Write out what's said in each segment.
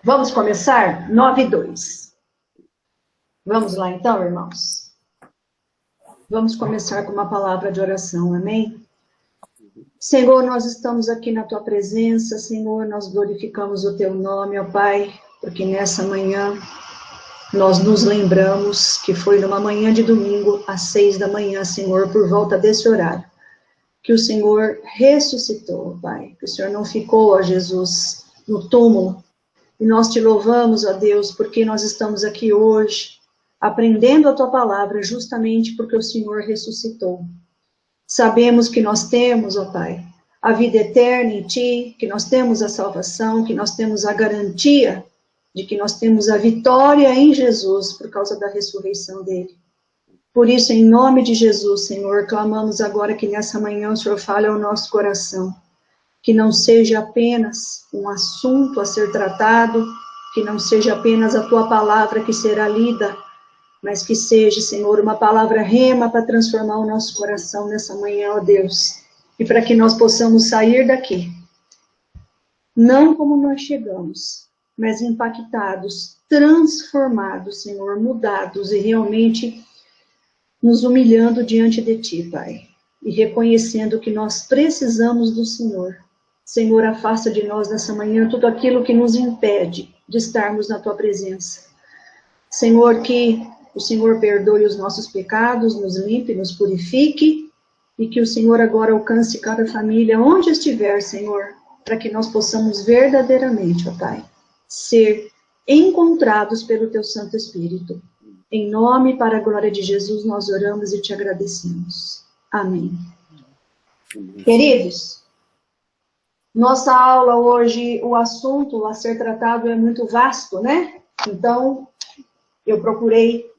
Vamos começar? 9:2. Vamos lá então, irmãos? Vamos começar com uma palavra de oração, amém? Senhor, nós estamos aqui na Tua presença, Senhor, nós glorificamos o Teu nome, ó Pai, porque nessa manhã nós nos lembramos que foi numa manhã de domingo, às 6 da manhã, Senhor, por volta desse horário, que o Senhor ressuscitou, Pai, que o Senhor não ficou, ó Jesus, no túmulo. E nós te louvamos, ó Deus, porque nós estamos aqui hoje, aprendendo a Tua palavra, justamente porque o Senhor ressuscitou. Sabemos que nós temos, ó Pai, a vida eterna em Ti, que nós temos a salvação, que nós temos a garantia de que nós temos a vitória em Jesus por causa da ressurreição dele. Por isso, em nome de Jesus, Senhor, clamamos agora que nessa manhã o Senhor fale ao nosso coração, que não seja apenas um assunto a ser tratado, que não seja apenas a Tua palavra que será lida, mas que seja, Senhor, uma palavra rema para transformar o nosso coração nessa manhã, ó Deus, e para que nós possamos sair daqui, não como nós chegamos, mas impactados, transformados, Senhor, mudados e realmente nos humilhando diante de Ti, Pai, e reconhecendo que nós precisamos do Senhor. Senhor, afasta de nós nessa manhã tudo aquilo que nos impede de estarmos na Tua presença. Senhor, que o Senhor perdoe os nossos pecados, nos limpe, nos purifique, e que o Senhor agora alcance cada família, onde estiver, Senhor, para que nós possamos verdadeiramente, ó Pai, ser encontrados pelo Teu Santo Espírito. Em nome e para a glória de Jesus, nós oramos e Te agradecemos. Amém. Queridos, nossa aula hoje, o assunto a ser tratado é muito vasto, né? Então, eu procurei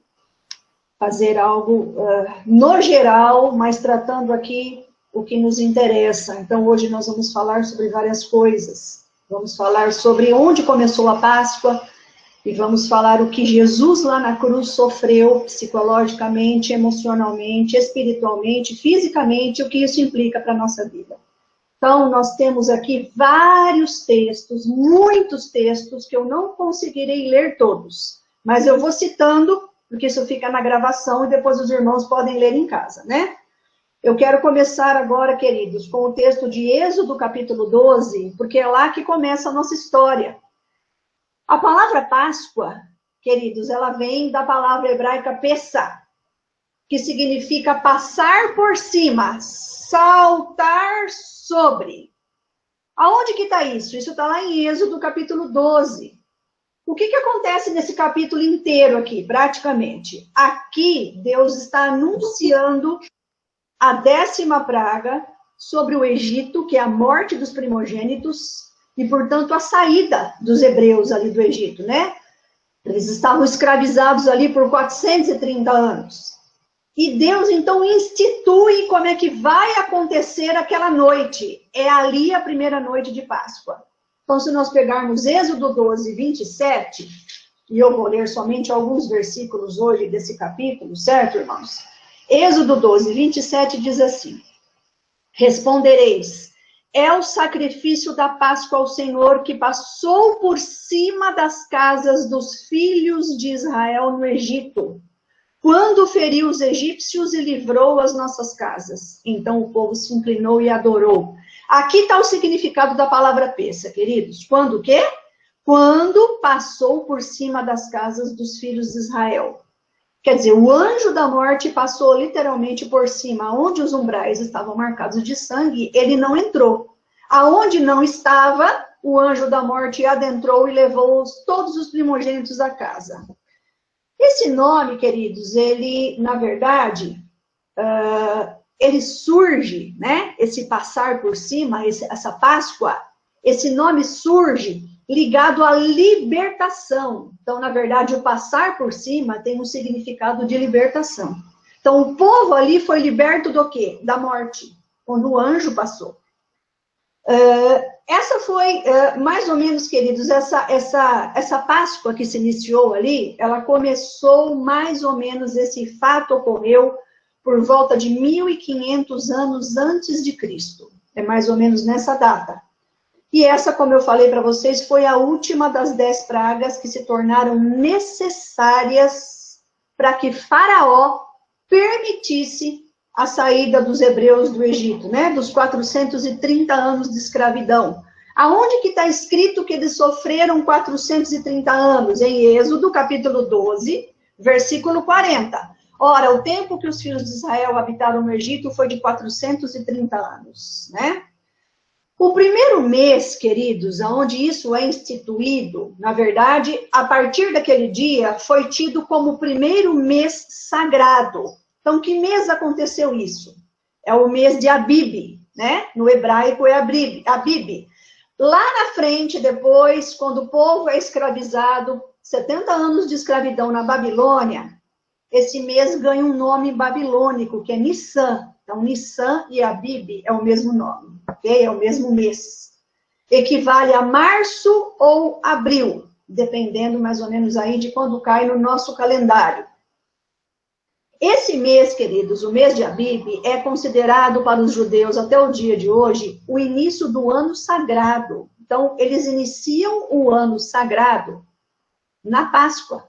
fazer algo no geral, mas tratando aqui o que nos interessa. Então, hoje nós vamos falar sobre várias coisas. Vamos falar sobre onde começou a Páscoa e vamos falar o que Jesus lá na cruz sofreu psicologicamente, emocionalmente, espiritualmente, fisicamente, o que isso implica para a nossa vida. Então, nós temos aqui vários textos, muitos textos, que eu não conseguirei ler todos, mas eu vou citando, porque isso fica na gravação e depois os irmãos podem ler em casa, né? Eu quero começar agora, queridos, com o texto de Êxodo, capítulo 12, porque é lá que começa a nossa história. A palavra Páscoa, queridos, ela vem da palavra hebraica Pessah, que significa passar por cima, saltar sobre. Aonde que está isso? Isso está lá em Êxodo, capítulo 12. O que acontece nesse capítulo inteiro aqui, praticamente? Aqui, Deus está anunciando a 10ª praga sobre o Egito, que é a morte dos primogênitos, e, portanto, a saída dos hebreus ali do Egito, né? Eles estavam escravizados ali por 430 anos. E Deus, então, institui como é que vai acontecer aquela noite. É ali a primeira noite de Páscoa. Então, se nós pegarmos Êxodo 12, 27, e eu vou ler somente alguns versículos hoje desse capítulo, certo, irmãos? Êxodo 12, 27 diz assim: respondereis, é o sacrifício da Páscoa ao Senhor que passou por cima das casas dos filhos de Israel no Egito, quando feriu os egípcios e livrou as nossas casas. Então o povo se inclinou e adorou. Aqui está o significado da palavra Pessah, queridos. Quando o quê? Quando passou por cima das casas dos filhos de Israel. Quer dizer, o anjo da morte passou literalmente por cima, onde os umbrais estavam marcados de sangue, ele não entrou. Aonde não estava, o anjo da morte adentrou e levou todos os primogênitos da casa. Esse nome, queridos, ele, na verdade, ele surge, né? Esse passar por cima, essa Páscoa, esse nome surge ligado à libertação. Então, na verdade, o passar por cima tem um significado de libertação. Então, o povo ali foi liberto do quê? Da morte, quando o anjo passou. Essa foi, mais ou menos, queridos, essa Páscoa que se iniciou ali, ela começou mais ou menos, esse fato ocorreu por volta de 1500 anos antes de Cristo. É mais ou menos nessa data. E essa, como eu falei para vocês, foi a última das 10 pragas que se tornaram necessárias para que Faraó permitisse a saída dos hebreus do Egito, né? Dos 430 anos de escravidão. Aonde que está escrito que eles sofreram 430 anos? Em Êxodo, capítulo 12, versículo 40. Ora, o tempo que os filhos de Israel habitaram no Egito foi de 430 anos, né? O primeiro mês, queridos, onde isso é instituído, na verdade, a partir daquele dia, foi tido como o primeiro mês sagrado. Então, que mês aconteceu isso? É o mês de Abib, né? No hebraico é Abib. Lá na frente, depois, quando o povo é escravizado, 70 anos de escravidão na Babilônia, esse mês ganha um nome babilônico, que é Nissan. Então, Nissan e Abib é o mesmo nome, ok? É o mesmo mês. Equivale a março ou abril, dependendo mais ou menos aí de quando cai no nosso calendário. Esse mês, queridos, o mês de Abib, é considerado para os judeus até o dia de hoje o início do ano sagrado. Então, eles iniciam o ano sagrado na Páscoa,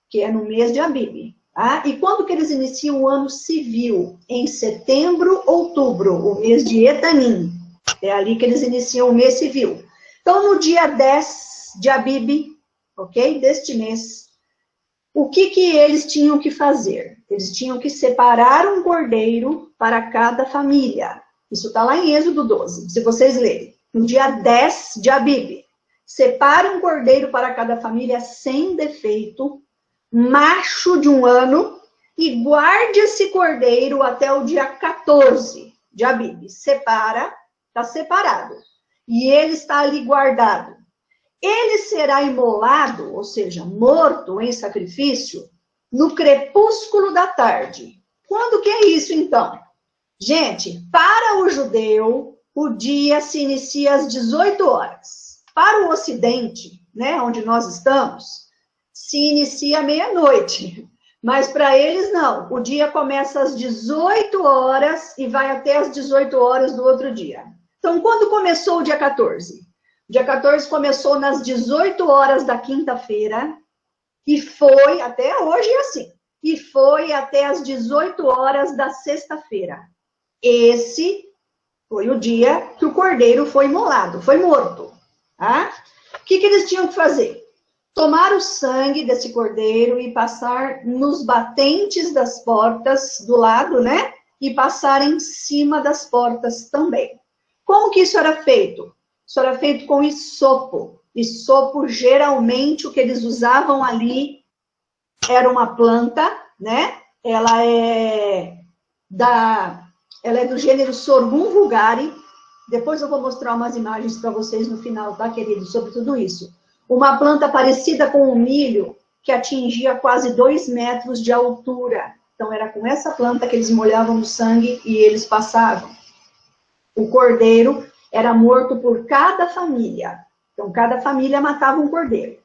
que é no mês de Abib. Tá? E quando que eles iniciam o ano civil? Em setembro, outubro, o mês de Etanim. É ali que eles iniciam o mês civil. Então, no dia 10 de Abib, ok? Deste mês, o que eles tinham que fazer? Eles tinham que separar um cordeiro para cada família. Isso está lá em Êxodo 12, se vocês lerem. No dia 10 de Abib, separe um cordeiro para cada família sem defeito, macho de um ano, e guarde esse cordeiro até o dia 14 de Abib. Separa, está separado. E ele está ali guardado. Ele será imolado, ou seja, morto em sacrifício, no crepúsculo da tarde. Quando que é isso, então? Gente, para o judeu, o dia se inicia às 18 horas. Para o ocidente, né, onde nós estamos, se inicia à meia-noite. Mas para eles, não. O dia começa às 18 horas e vai até às 18 horas do outro dia. Então, quando começou o dia 14? O dia 14 começou nas 18 horas da quinta-feira e foi, até hoje é assim, e foi até as 18 horas da sexta-feira. Esse foi o dia que o cordeiro foi imolado, foi morto. Tá? O que eles tinham que fazer? Tomar o sangue desse cordeiro e passar nos batentes das portas do lado, né? E passar em cima das portas também. Como que isso era feito? Isso era feito com isopo. Isopo, geralmente, o que eles usavam ali era uma planta, né? Ela é do gênero Sorghum vulgare. Depois eu vou mostrar umas imagens para vocês no final, tá, queridos? Sobre tudo isso. Uma planta parecida com o milho, que atingia quase 2 metros de altura. Então, era com essa planta que eles molhavam o sangue e eles passavam. O cordeiro era morto por cada família. Então, cada família matava um cordeiro.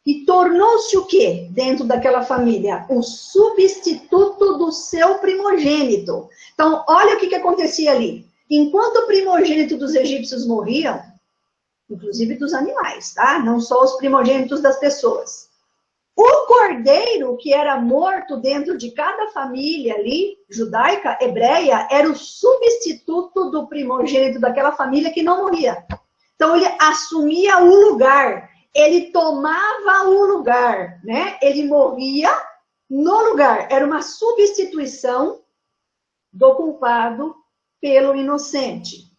E tornou-se o quê? Dentro daquela família? O substituto do seu primogênito. Então, olha o que acontecia ali. Enquanto o primogênito dos egípcios morriam, inclusive dos animais, tá? Não só os primogênitos das pessoas. O cordeiro que era morto dentro de cada família ali, judaica, hebreia, era o substituto do primogênito daquela família que não morria. Então, ele assumia o lugar, ele tomava o lugar, né? Ele morria no lugar. Era uma substituição do culpado pelo inocente.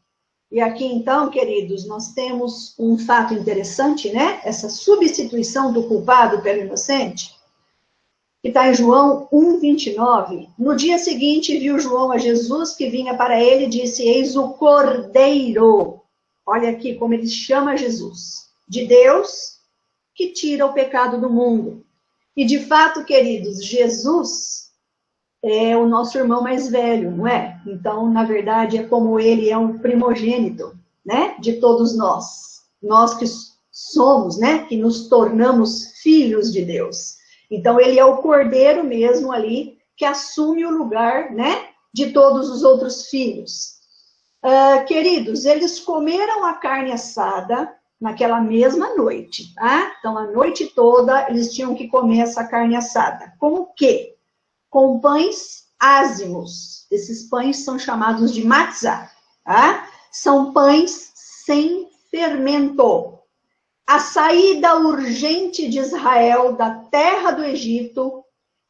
E aqui, então, queridos, nós temos um fato interessante, né? Essa substituição do culpado pelo inocente, que está em João 1:29. No dia seguinte, viu João a Jesus que vinha para ele e disse: Eis o Cordeiro. Olha aqui como ele chama Jesus. De Deus, que tira o pecado do mundo. E, de fato, queridos, Jesus é o nosso irmão mais velho, não é? Então, na verdade, é como ele é um primogênito, né? De todos nós. Nós que somos, né? Que nos tornamos filhos de Deus. Então, ele é o cordeiro mesmo ali, que assume o lugar, né? De todos os outros filhos. Queridos, eles comeram a carne assada naquela mesma noite, tá? Então, a noite toda, eles tinham que comer essa carne assada. Com o quê? Com pães ázimos. Esses pães são chamados de matzah, tá? São pães sem fermento. A saída urgente de Israel da terra do Egito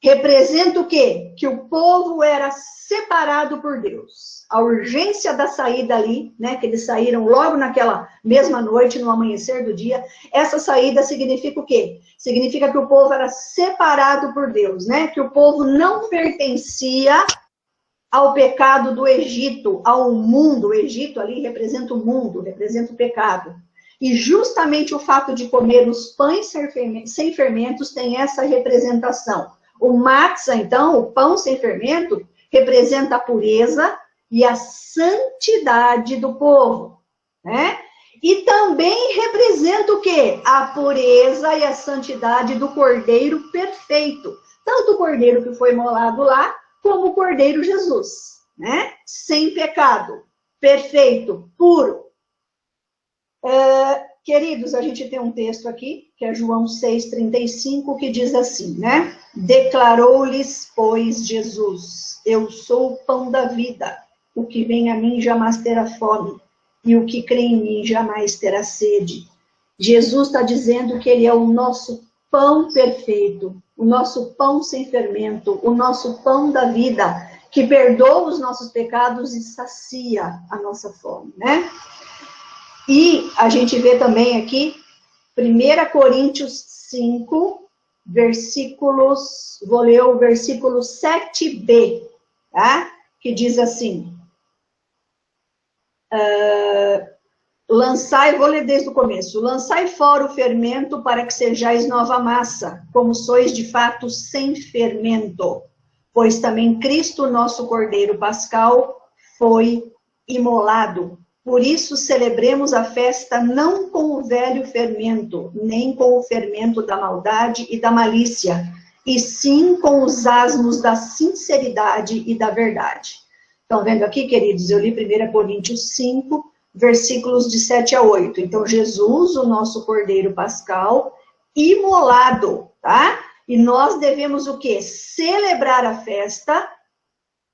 representa o quê? Que o povo era separado por Deus. A urgência da saída ali, né, que eles saíram logo naquela mesma noite, no amanhecer do dia, essa saída significa o quê? Significa que o povo era separado por Deus, né? Que o povo não pertencia ao pecado do Egito, ao mundo. O Egito ali representa o mundo, representa o pecado. E justamente o fato de comer os pães sem fermentos tem essa representação. O matzah, então, o pão sem fermento, representa a pureza e a santidade do povo, né? E também representa o quê? A pureza e a santidade do Cordeiro perfeito. Tanto o Cordeiro que foi imolado lá, como o Cordeiro Jesus, né? Sem pecado, perfeito, puro. Queridos, a gente tem um texto aqui, que é João 6,35, que diz assim, né? Declarou-lhes, pois, Jesus, eu sou o pão da vida, o que vem a mim jamais terá fome, e o que crê em mim jamais terá sede. Jesus está dizendo que ele é o nosso pão perfeito, o nosso pão sem fermento, o nosso pão da vida, que perdoa os nossos pecados e sacia a nossa fome, né? E a gente vê também aqui, 1 Coríntios 5, versículos, vou ler o versículo 7b, tá? Que diz assim, lançai, vou ler desde o começo, lançai fora o fermento para que sejais nova massa, como sois de fato sem fermento, pois também Cristo, nosso Cordeiro Pascal, foi imolado. Por isso, celebremos a festa não com o velho fermento, nem com o fermento da maldade e da malícia, e sim com os asmos da sinceridade e da verdade. Estão vendo aqui, queridos? Eu li 1 Coríntios 5, versículos de 7 a 8. Então, Jesus, o nosso Cordeiro Pascal, imolado, tá? E nós devemos o quê? Celebrar a festa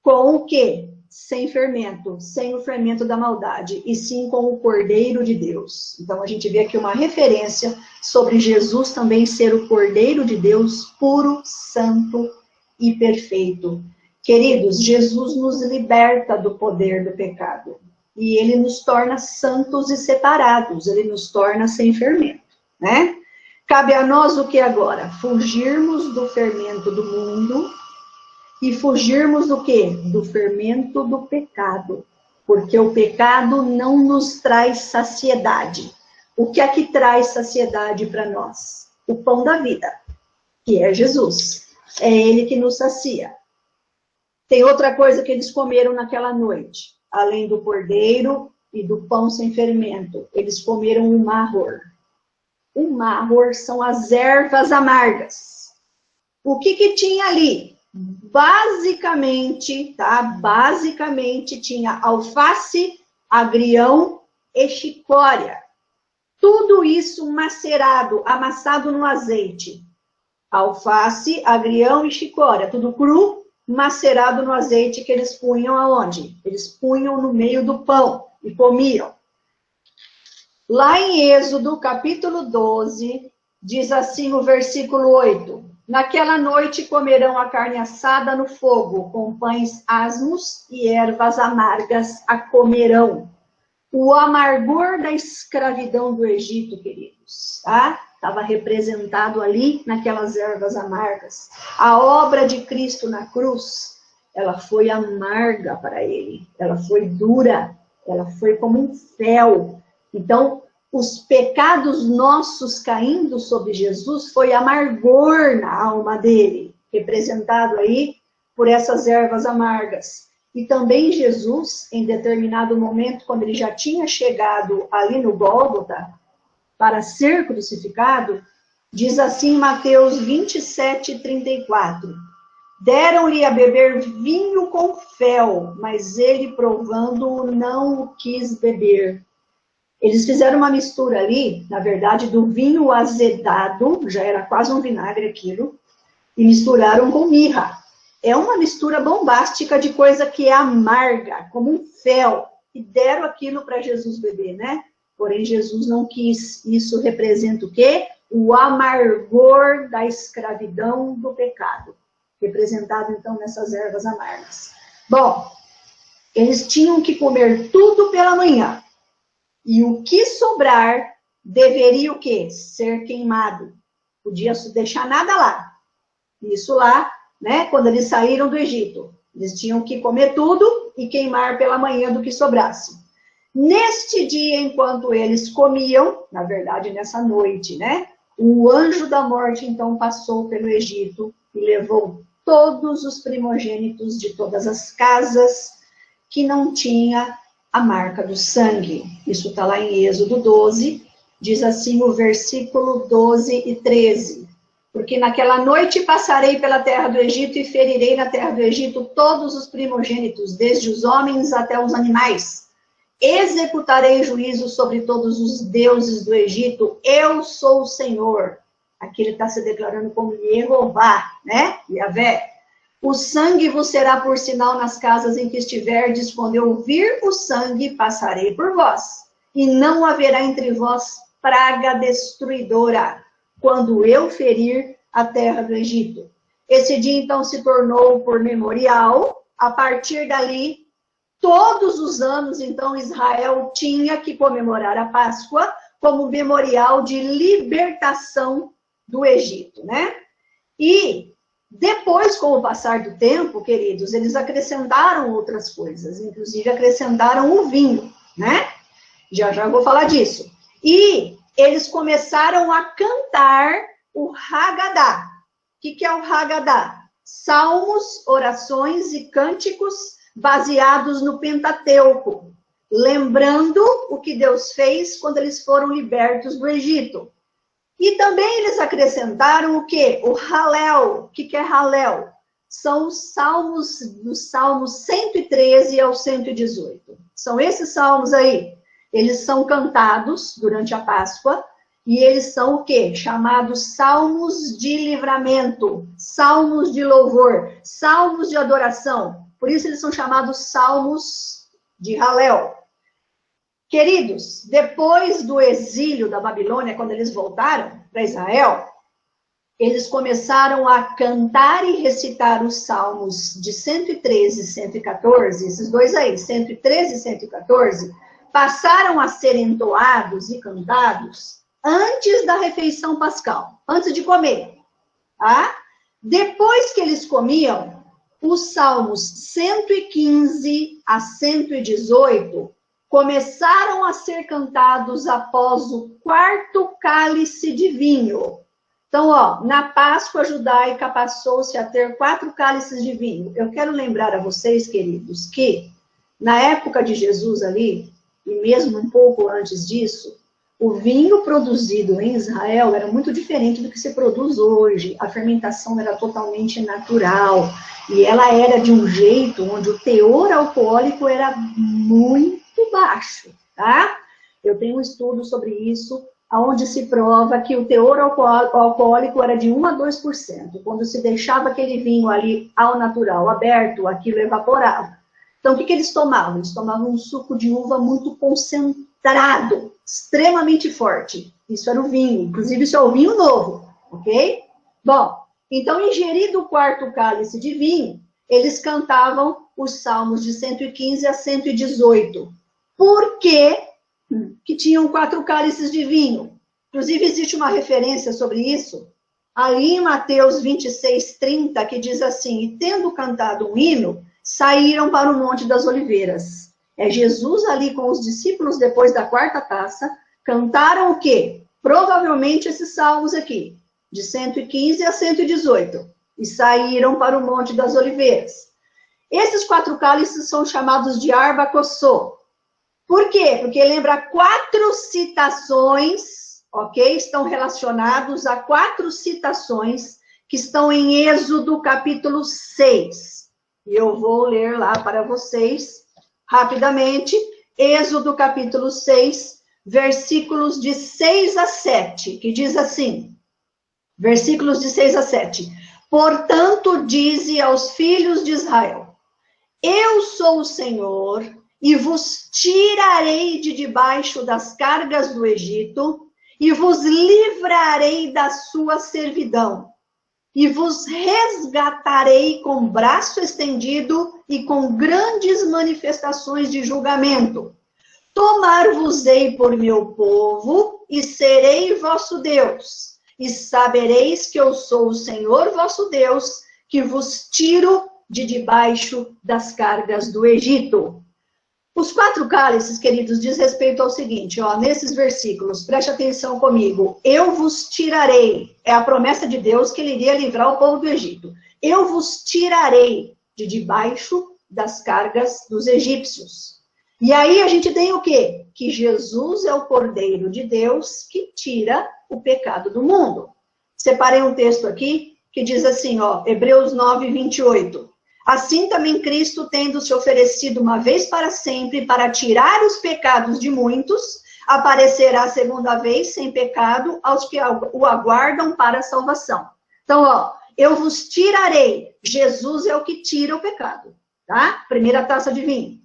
com o quê? Sem fermento, sem o fermento da maldade, e sim com o Cordeiro de Deus. Então, a gente vê aqui uma referência sobre Jesus também ser o Cordeiro de Deus, puro, santo e perfeito. Queridos, Jesus nos liberta do poder do pecado, e ele nos torna santos e separados, ele nos torna sem fermento, né? Cabe a nós o que agora? Fugirmos do fermento do mundo, e fugirmos do quê? Do fermento do pecado. Porque o pecado não nos traz saciedade. O que é que traz saciedade para nós? O pão da vida, que é Jesus. É ele que nos sacia. Tem outra coisa que eles comeram naquela noite. Além do cordeiro e do pão sem fermento, eles comeram o maror. O maror são as ervas amargas. O que tinha ali? Basicamente, tá? Basicamente tinha alface, agrião e chicória. Tudo isso macerado, amassado no azeite. Alface, agrião e chicória, tudo cru, macerado no azeite que eles punham aonde? Eles punham no meio do pão e comiam. Lá em Êxodo, capítulo 12, diz assim o versículo 8. Naquela noite comerão a carne assada no fogo, com pães asmos e ervas amargas a comerão. O amargor da escravidão do Egito, queridos, tá? Estava representado ali naquelas ervas amargas. A obra de Cristo na cruz, ela foi amarga para ele. Ela foi dura, ela foi como um fel. Então, os pecados nossos caindo sobre Jesus foi amargor na alma dele, representado aí por essas ervas amargas. E também Jesus, em determinado momento, quando ele já tinha chegado ali no Gólgota, para ser crucificado, diz assim em Mateus 27, 34. Deram-lhe a beber vinho com fel, mas ele, provando, não o quis beber. Eles fizeram uma mistura ali, na verdade, do vinho azedado, já era quase um vinagre aquilo, e misturaram com mirra. É uma mistura bombástica de coisa que é amarga, como um fel, e deram aquilo para Jesus beber, né? Porém, Jesus não quis. Isso representa o quê? O amargor da escravidão do pecado, representado, então, nessas ervas amargas. Bom, eles tinham que comer tudo pela manhã. E o que sobrar deveria o quê? Ser queimado. Podia deixar nada lá. Isso lá, né? Quando eles saíram do Egito. Eles tinham que comer tudo e queimar pela manhã do que sobrasse. Neste dia, enquanto eles comiam, na verdade, nessa noite, né? O anjo da morte, então, passou pelo Egito e levou todos os primogênitos de todas as casas que não tinha a marca do sangue. Isso está lá em Êxodo 12, diz assim o versículo 12 e 13. Porque naquela noite passarei pela terra do Egito e ferirei na terra do Egito todos os primogênitos, desde os homens até os animais. Executarei juízo sobre todos os deuses do Egito. Eu sou o Senhor. Aqui ele está se declarando como Jeová, né? Yahvé. O sangue vos será por sinal nas casas em que estiverdes. Quando eu vir o sangue, passarei por vós. E não haverá entre vós praga destruidora, quando eu ferir a terra do Egito. Esse dia, então, se tornou por memorial. A partir dali, todos os anos, então, Israel tinha que comemorar a Páscoa como memorial de libertação do Egito, né? E depois, com o passar do tempo, queridos, eles acrescentaram outras coisas, inclusive acrescentaram o vinho, né? Já vou falar disso. E eles começaram a cantar o Hagadá. O que é o Hagadá? Salmos, orações e cânticos baseados no Pentateuco, lembrando o que Deus fez quando eles foram libertos do Egito. E também eles acrescentaram o quê? O Halel. O que é Halel? São os salmos, dos salmos 113 ao 118. São esses salmos aí. Eles são cantados durante a Páscoa e eles são o quê? Chamados salmos de livramento, salmos de louvor, salmos de adoração. Por isso eles são chamados salmos de Halel. Queridos, depois do exílio da Babilônia, quando eles voltaram para Israel, eles começaram a cantar e recitar os salmos de 113 e 114, esses dois aí, 113 e 114, passaram a ser entoados e cantados antes da refeição pascal, antes de comer. Tá? Depois que eles comiam, os salmos 115 a 118 começaram a ser cantados após o quarto cálice de vinho. Então, ó, na Páscoa judaica passou-se a ter 4 cálices de vinho. Eu quero lembrar a vocês, queridos, que na época de Jesus ali, e mesmo um pouco antes disso, o vinho produzido em Israel era muito diferente do que se produz hoje. A fermentação era totalmente natural. E ela era de um jeito onde o teor alcoólico era muito baixo, tá? Eu tenho um estudo sobre isso, onde se prova que o teor alcoólico era de 1 a 2%. Quando se deixava aquele vinho ali ao natural, aberto, aquilo evaporava. Então, o que eles tomavam? Eles tomavam um suco de uva muito concentrado, extremamente forte. Isso era o vinho, inclusive isso é o vinho novo, ok? Bom, então, ingerido o quarto cálice de vinho, eles cantavam os salmos de 115 a 118. Por quê? Que tinham 4 cálices de vinho. Inclusive, existe uma referência sobre isso, ali em Mateus 26, 30, que diz assim, e tendo cantado um hino, saíram para o Monte das Oliveiras. É Jesus ali com os discípulos, depois da 4ª taça, cantaram o quê? Provavelmente esses salmos aqui, de 115 a 118, e saíram para o Monte das Oliveiras. Esses 4 cálices são chamados de arbacossô. Por quê? Porque lembra 4 citações, ok? Estão relacionados a 4 citações que estão em Êxodo capítulo 6. E eu vou ler lá para vocês, rapidamente, Êxodo capítulo 6, versículos de 6 a 7, que diz assim, versículos de 6 a 7. Portanto, dize aos filhos de Israel, eu sou o Senhor, e vos tirarei de debaixo das cargas do Egito, e vos livrarei da sua servidão, e vos resgatarei com braço estendido e com grandes manifestações de julgamento. Tomar-vos-ei por meu povo, e serei vosso Deus, e sabereis que eu sou o Senhor vosso Deus, que vos tiro de debaixo das cargas do Egito. Os 4 cálices, queridos, diz respeito ao seguinte, ó, nesses versículos, preste atenção comigo. Eu vos tirarei, é a promessa de Deus que ele iria livrar o povo do Egito. Eu vos tirarei de debaixo das cargas dos egípcios. E aí a gente tem o quê? Que Jesus é o Cordeiro de Deus que tira o pecado do mundo. Separei um texto aqui que diz assim, ó, Hebreus 9, 28. Assim também Cristo, tendo se oferecido uma vez para sempre para tirar os pecados de muitos, aparecerá a segunda vez sem pecado aos que o aguardam para a salvação. Então, ó, eu vos tirarei. Jesus é o que tira o pecado, tá? Primeira taça de vinho.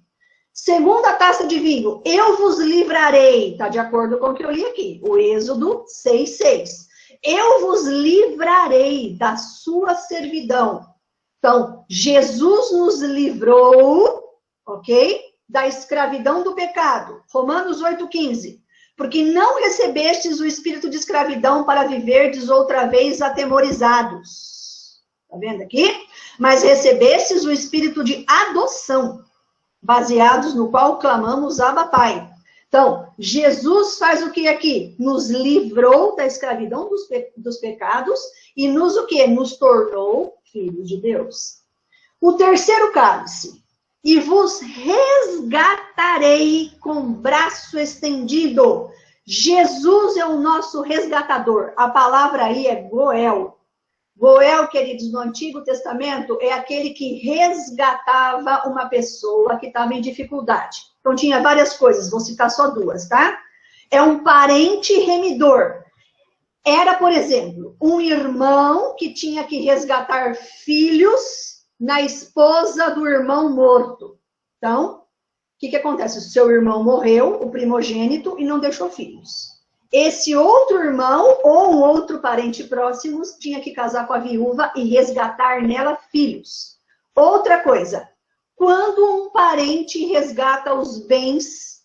Segunda taça de vinho, eu vos livrarei, tá de acordo com o que eu li aqui, o Êxodo 6:6. Eu vos livrarei da sua servidão. Então, Jesus nos livrou, ok? Da escravidão do pecado. Romanos 8:15. Porque não recebestes o espírito de escravidão para viverdes outra vez atemorizados. Tá vendo aqui? Mas recebestes o espírito de adoção, baseados no qual clamamos Abba Pai. Então, Jesus faz o que aqui? Nos livrou da escravidão dos pecados e nos o quê? Nos tornou filhos de Deus. O terceiro cálice. E vos resgatarei com braço estendido. Jesus é o nosso resgatador. A palavra aí é Goel. Goel, queridos, no Antigo Testamento, é aquele que resgatava uma pessoa que estava em dificuldade. Então, tinha várias coisas, vou citar só 2, tá? É um parente remidor. Era, por exemplo, um irmão que tinha que resgatar filhos na esposa do irmão morto. Então, o que acontece? O seu irmão morreu, o primogênito, e não deixou filhos. Esse outro irmão ou um outro parente próximo tinha que casar com a viúva e resgatar nela filhos. Outra coisa, quando um parente resgata os bens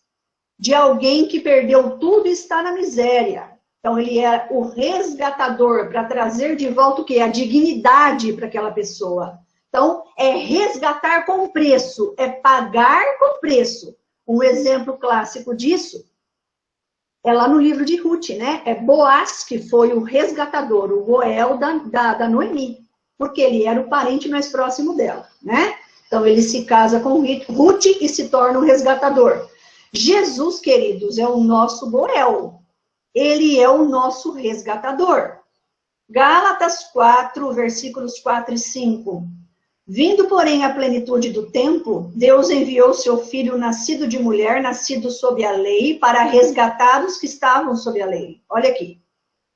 de alguém que perdeu tudo e está na miséria. Então, ele é o resgatador para trazer de volta o quê? A dignidade para aquela pessoa. Então, é resgatar com preço, é pagar com preço. Um exemplo clássico disso é lá no livro de Ruth, né? É Boaz, que foi o resgatador, o Goel da Noemi, porque ele era o parente mais próximo dela, né? Então, ele se casa com Ruth e se torna um resgatador. Jesus, queridos, é o nosso Goel. Ele é o nosso resgatador. Gálatas 4, versículos 4 e 5. Vindo, porém, à plenitude do tempo, Deus enviou seu Filho nascido de mulher, nascido sob a lei, para resgatar os que estavam sob a lei. Olha aqui.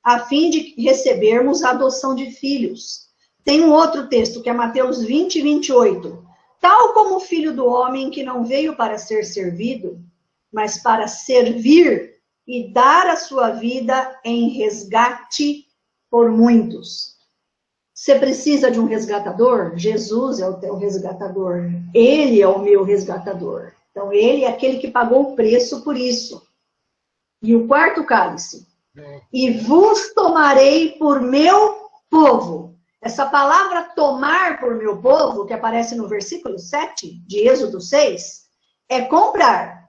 A fim de recebermos a adoção de filhos. Tem um outro texto, que é Mateus 20, 28. Tal como o Filho do Homem, que não veio para ser servido, mas para servir e dar a sua vida em resgate por muitos. Você precisa de um resgatador? Jesus é o teu resgatador. Ele é o meu resgatador. Então, ele é aquele que pagou o preço por isso. E o quarto cálice. E vos tomarei por meu povo. Essa palavra tomar por meu povo, que aparece no versículo 7 de Êxodo 6, é comprar.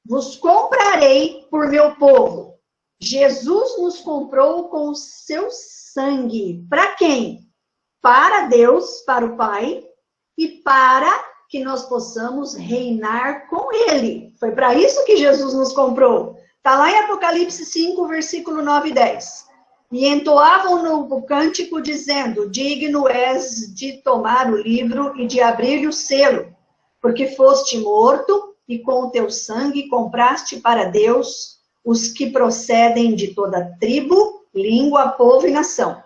Vos comprarei por meu povo. Jesus nos comprou com o seu sangue. Para quem? Para Deus, para o Pai, e para que nós possamos reinar com Ele. Foi para isso que Jesus nos comprou. Está lá em Apocalipse 5, versículo 9 e 10. e entoavam um novo cântico, dizendo: digno és de tomar o livro e de abrir o selo, porque foste morto, e com o teu sangue compraste para Deus os que procedem de toda tribo, língua, povo e nação.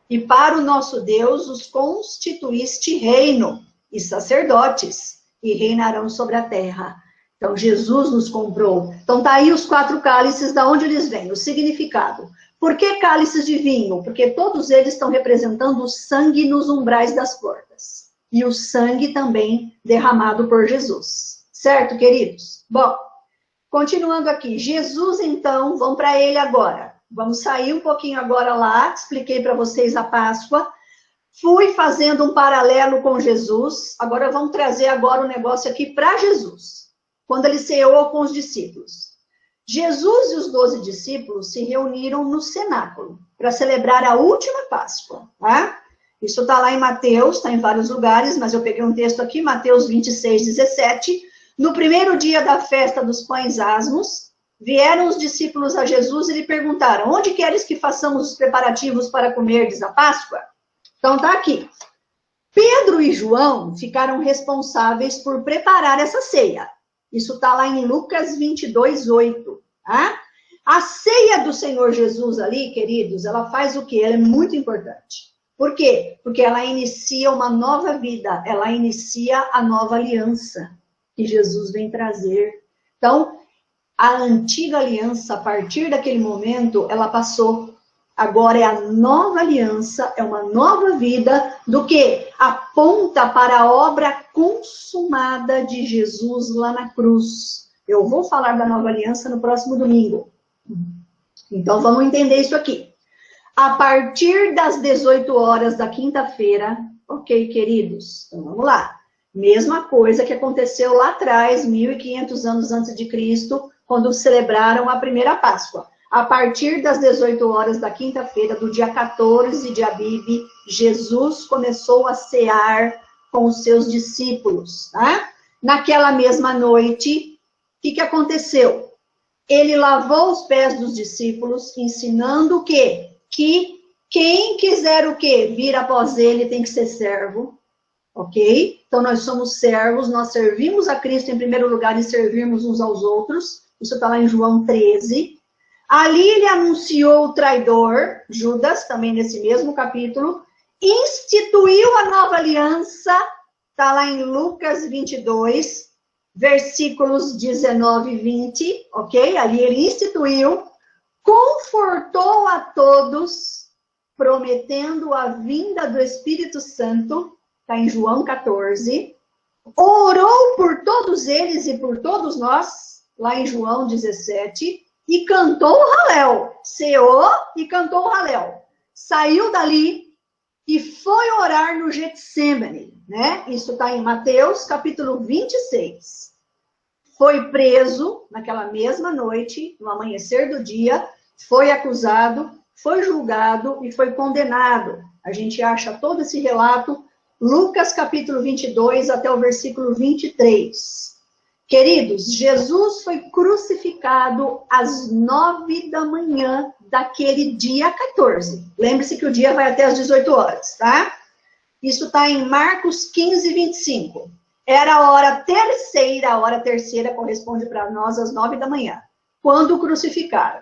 E para o nosso Deus os constituíste reino e sacerdotes, e reinarão sobre a terra. Então, Jesus nos comprou. Então, tá aí os 4 cálices, da onde eles vêm, o significado. Por que cálices de vinho? Porque todos eles estão representando o sangue nos umbrais das portas. E o sangue também derramado por Jesus. Certo, queridos? Bom, continuando aqui. Jesus, então, vamos para ele agora. Vamos sair um pouquinho agora lá. Expliquei para vocês a Páscoa. Fui fazendo um paralelo com Jesus. Agora vamos trazer agora o negócio aqui para Jesus. Quando ele ceou com os discípulos. Jesus e os 12 discípulos se reuniram no cenáculo para celebrar a última Páscoa, tá? Isso está lá em Mateus, está em vários lugares, mas eu peguei um texto aqui, Mateus 26, 17. No primeiro dia da festa dos pães asmos, vieram os discípulos a Jesus e lhe perguntaram: onde queres que façamos os preparativos para comerdes a Páscoa? Então está aqui. Pedro e João ficaram responsáveis por preparar essa ceia. Isso está lá em Lucas 22, 8. Tá? A ceia do Senhor Jesus ali, queridos, ela faz o quê? Ela é muito importante. Por quê? Porque ela inicia uma nova vida, ela inicia a nova aliança que Jesus vem trazer. Então, a antiga aliança, a partir daquele momento, ela passou. Agora é a nova aliança, é uma nova vida do que aponta para a obra consumada de Jesus lá na cruz. Eu vou falar da nova aliança no próximo domingo. Então vamos entender isso aqui. A partir das 18 horas da quinta-feira, ok, queridos? Então vamos lá. Mesma coisa que aconteceu lá atrás, 1500 anos antes de Cristo, quando celebraram a primeira Páscoa. A partir das 18 horas da quinta-feira, do dia 14 de Abibe, Jesus começou a cear com os seus discípulos. Tá? Naquela mesma noite, o que aconteceu? Ele lavou os pés dos discípulos, ensinando o quê? Que quem quiser o quê? Vir após ele tem que ser servo. Ok? Então, nós somos servos, nós servimos a Cristo em primeiro lugar e servimos uns aos outros. Isso está lá em João 13. Ali ele anunciou o traidor, Judas, também nesse mesmo capítulo, instituiu a nova aliança, está lá em Lucas 22, versículos 19 e 20, ok? Ali ele instituiu, confortou a todos, prometendo a vinda do Espírito Santo, está em João 14, orou por todos eles e por todos nós, lá em João 17, e cantou o Halel, ceou e cantou o Halel. Saiu dali e foi orar no Getsêmani, né? Isso está em Mateus, capítulo 26. Foi preso naquela mesma noite, no amanhecer do dia, foi acusado, foi julgado e foi condenado. A gente acha todo esse relato, Lucas, capítulo 22, até o versículo 23. Queridos, Jesus foi crucificado às 9 da manhã daquele dia 14. Lembre-se que o dia vai até às 18 horas, tá? Isso está em Marcos 15, 25. Era a hora terceira corresponde para nós às 9 da manhã, quando o crucificaram.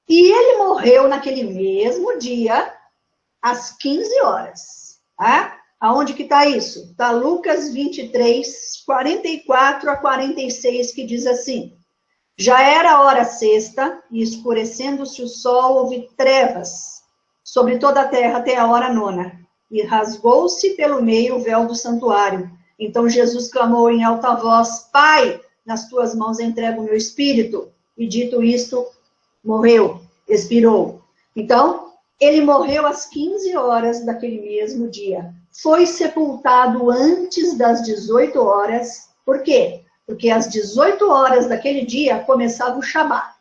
E ele morreu naquele mesmo dia, às 15 horas, tá? Aonde que está isso? Está Lucas 23, 44 a 46, que diz assim: já era a hora sexta, e escurecendo-se o sol, houve trevas sobre toda a terra até a hora nona, e rasgou-se pelo meio o véu do santuário. Então Jesus clamou em alta voz: Pai, nas tuas mãos entrego o meu espírito. E dito isto, morreu, expirou. Então, ele morreu às 15 horas daquele mesmo dia. Foi sepultado antes das 18 horas. Por quê? Porque às 18 horas daquele dia começava o Shabat,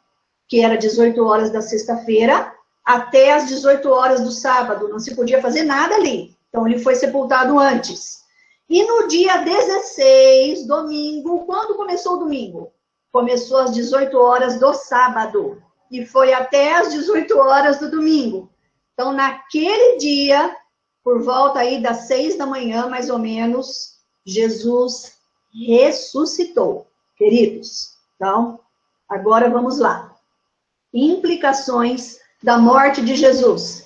que era 18 horas da sexta-feira até as 18 horas do sábado. Não se podia fazer nada ali. Então ele foi sepultado antes. E no dia 16, domingo, quando começou o domingo? Começou às 18 horas do sábado. e foi até às 18 horas do domingo. Então, naquele dia, por volta aí das 6 da manhã, mais ou menos, Jesus ressuscitou, queridos. Então, agora vamos lá. Implicações da morte de Jesus.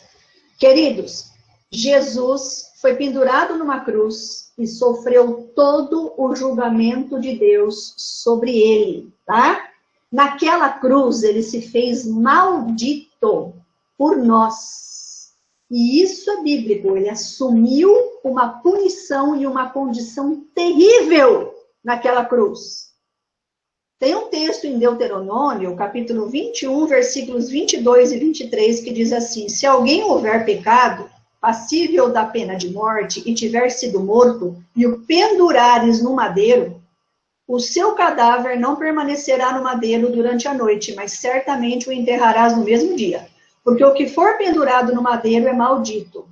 Queridos, Jesus foi pendurado numa cruz e sofreu todo o julgamento de Deus sobre ele, tá? Naquela cruz, ele se fez maldito por nós. E isso é bíblico, ele assumiu uma punição e uma condição terrível naquela cruz. Tem um texto em Deuteronômio, capítulo 21, versículos 22 e 23, que diz assim: se alguém houver pecado, passível da pena de morte, e tiver sido morto, e o pendurares no madeiro, o seu cadáver não permanecerá no madeiro durante a noite, mas certamente o enterrarás no mesmo dia. Porque o que for pendurado no madeiro é maldito,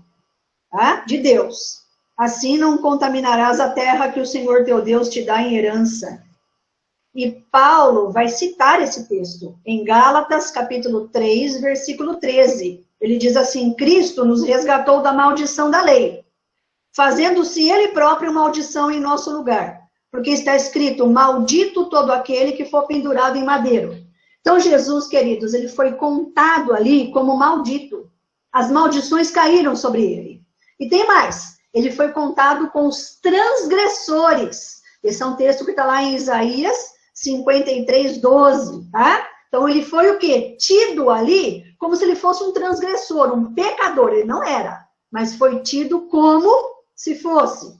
tá? De Deus. Assim não contaminarás a terra que o Senhor teu Deus te dá em herança. E Paulo vai citar esse texto em Gálatas, capítulo 3, versículo 13. Ele diz assim: Cristo nos resgatou da maldição da lei, fazendo-se ele próprio maldição em nosso lugar. Porque está escrito: maldito todo aquele que for pendurado em madeiro. Então Jesus, queridos, ele foi contado ali como maldito. As maldições caíram sobre ele. E tem mais, ele foi contado com os transgressores. Esse é um texto que está lá em Isaías 53, 12, tá? Então ele foi o quê? Tido ali como se ele fosse um transgressor, um pecador. Ele não era, mas foi tido como se fosse.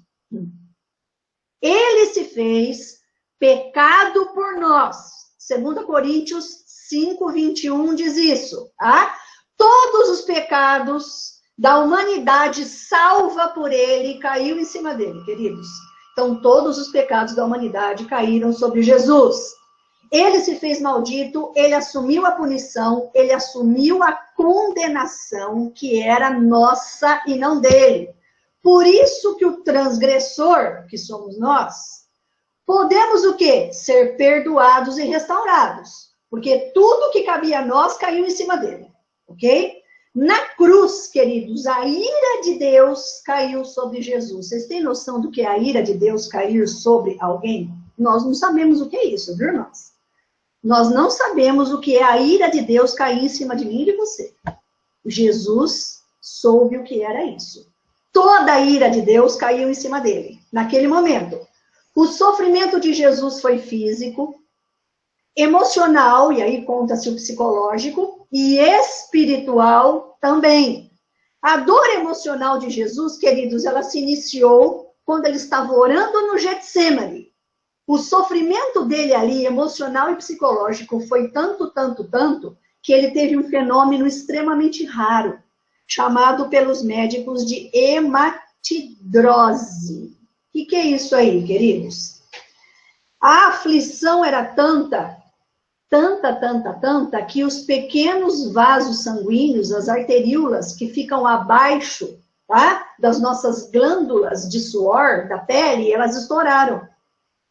Ele se fez pecado por nós. 2 Coríntios 5, 21 diz isso, tá? Todos os pecados da humanidade salva por ele caiu em cima dele, queridos. Então, todos os pecados da humanidade caíram sobre Jesus. Ele se fez maldito, ele assumiu a punição, ele assumiu a condenação que era nossa e não dele. Por isso que o transgressor, que somos nós, podemos o quê? Ser perdoados e restaurados. Porque tudo que cabia a nós caiu em cima dele, ok? Na cruz, queridos, a ira de Deus caiu sobre Jesus. Vocês têm noção do que é a ira de Deus cair sobre alguém? Nós não sabemos o que é isso, viu, irmãos? Nós não sabemos o que é a ira de Deus cair em cima de mim e de você. Jesus soube o que era isso. Toda a ira de Deus caiu em cima dele, naquele momento. O sofrimento de Jesus foi físico, emocional, e aí conta-se o psicológico, e espiritual também. A dor emocional de Jesus, queridos, ela se iniciou quando ele estava orando no Getsemane. O sofrimento dele ali, emocional e psicológico, foi tanto, que ele teve um fenômeno extremamente raro, chamado pelos médicos de hematidrose. O que é isso aí, queridos? A aflição era tanta, que os pequenos vasos sanguíneos, as arteríolas que ficam abaixo, tá, das nossas glândulas de suor, da pele, elas estouraram.